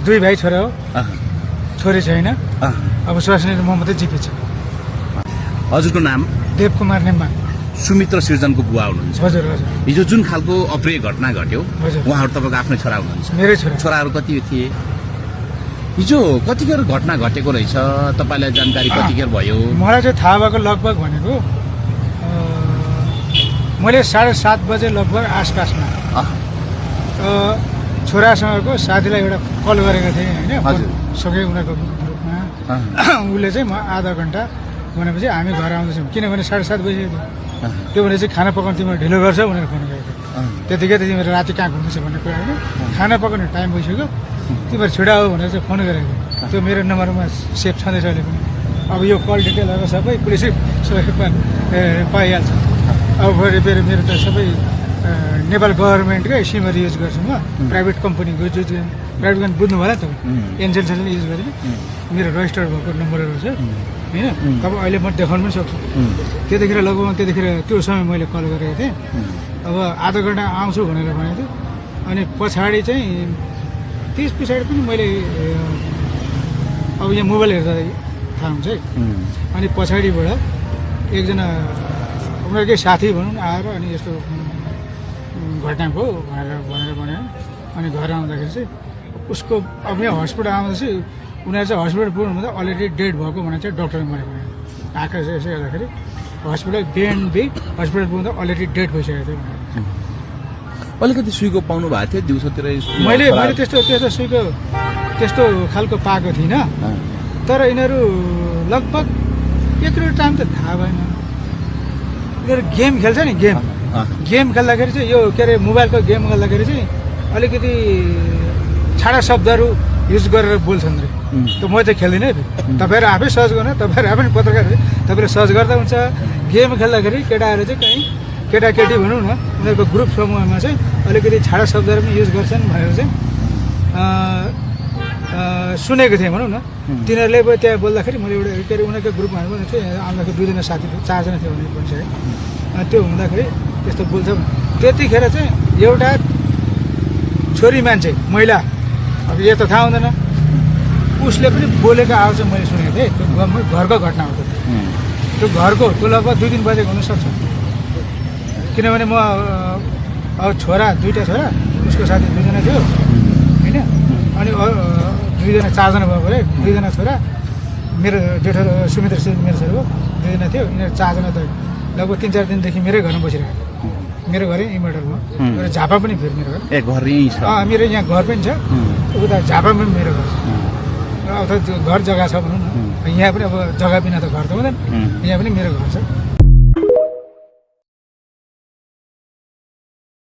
दुई भाइ छोरा हो, छोरी छैन। अब स्वास्नी म मात्रै जिपी छ। हजुरको नाम? देव कुमार नेम्बा। सुमित्र सिर्जनको बुवा हुनुहुन्छ। हजुर हजुर। हिजो जुन खालको अप्रिय घटना घट्यो, हजुर। उहाँहरू तपाईँको आफ्नै छोरा हुनुहुन्छ? मेरै छोरा। छोराहरू कति थिए? हिजो कतिखेर घटना घटेको रहेछ, तपाईँलाई जानकारी कतिखेर भयो? मलाई चाहिँ थाहा भएको लगभग भनेको मैले 7:30 बजे लगभग आसपासमा छोरासँगको साथीलाई एउटा कल गरेको थिएँ होइन, सँगै उनीहरूको ग्रुपमा। उसले चाहिँ म आधा घन्टा भनेपछि हामी घर आउँदैछौँ, किनभने 7:30 बजी त्यो भने चाहिँ खाना पकाउनु तिमीले ढिलो गर्छ भनेर फोन गरेको थियो। त्यतिकै त तिमीहरू राति कहाँ घुम्दैछ भन्ने कुरा होइन, खाना पकाउने टाइम भइसक्यो, तिमीहरू छिडा हो भनेर चाहिँ फोन गरेको थियो। त्यो मेरो नम्बरमा सेभ छँदैछ अहिले पनि। अब यो कल डिटेलहरू सबै पुलिसै सबै पाइहाल्छ। अब फेरि मेरो त सबै नेपाल गभर्मेन्टकै सिमहरू युज गर्छु म, प्राइभेट कम्पनीको युज प्राइभेट कम्पनी बुझ्नु भयो त एनजेल युज गरेँ। मेरो रजिस्टर भएको नम्बरहरू छ होइन, अब अहिले म देखाउनु पनि सक्छु। त्यतिखेर लगभग त्यो समय मैले कल गरेको थिएँ। अब आधा घन्टा आउँछु भनेर भनेको थिएँ। अनि पछाडि चाहिँ त्यस पछाडि पनि मैले अब यहाँ मोबाइल हेर्दा थाहा हुन्छ है। अनि पछाडिबाट एकजना उनीहरूकै साथी भनौँ न आएर अनि यस्तो घटना भयो भनेर भन्यो। अनि घर आउँदाखेरि चाहिँ उसको अब यहाँ हस्पिटल आउँदा चाहिँ उनीहरू चाहिँ हस्पिटल पुग्नुभन्दा अलरेडी डेड भएको भनेर चाहिँ डक्टरले मैले भने आँखा यसो हेर्दाखेरि हस्पिटल बिहान हस्पिटल पुग्दा अलरेडी डेड भइसकेको थियो। अलिकति सुइको पाउनु भएको थियो दिउँसोतिर? मैले त्यस्तो सुइको त्यस्तो खालको पाएको थिइनँ, तर यिनीहरू लगभग एक टाइम त थाहा भएन। यिनीहरू गेम खेल्छ नि, गेम खेल्दाखेरि चाहिँ यो के अरे मोबाइलको गेम खेल्दाखेरि चाहिँ अलिकति छाडा शब्दहरू युज गरेर बोल्छन् रे। त म चाहिँ खेल्दिनँ। तपाईँहरू आफै सर्च गर्नु, तपाईँहरू आफै पत्रकार तपाईँले सर्च गर्दा हुन्छ। गेम खेल्दाखेरि केटाहरू चाहिँ कहीँ केटाकेटी भनौँ न उनीहरूको ग्रुप समूहमा चाहिँ अलिकति छाडा शब्दहरू पनि युज गर्छन् भनेर चाहिँ सुनेको थिएँ भनौँ न। तिनीहरूले त्यहाँ बोल्दाखेरि मैले एउटा के अरे उनीहरूको ग्रुपमा चाहिँ आउँदाखेरि 2जना साथी थियो, 4जना थियो भने भनिसकेँ। त्यो हुँदाखेरि त्यस्तो बोल्छ। त्यतिखेर चाहिँ एउटा छोरी मान्छे महिला, अब यो त थाहा हुँदैन, उसले पनि बोलेको आवाज मैले सुनेको थिएँ। त्यो घरको घटना हो त्यो घरको, त्यो लगभग 2 दिन बजेको हुनसक्छ। किनभने म अब छोरा 2टा छोरा, उसको साथी 2जना थियो होइन। अनि 2जना 4जना भयो भने 2जना छोरा, मेरो जेठो सुमित्र सिंह मेरो छोरा हो, 2जना थियो। यिनीहरू 4जना त लगभग 3-4 दिनदेखि मेरै घरमा बसिरहेको। मेरो घरै इन्भर्टरमा, मेरो झापा पनि फेरि मेरो घर। घर यहीँ छ? मेरो यहाँ घर पनि छ, उता झापा पनि मेरो घर छ। अब त त्यो घर जग्गा छ भनौँ न, यहाँ पनि अब जग्गा बिना त घर त हुँदैन, यहाँ पनि मेरो घर छ।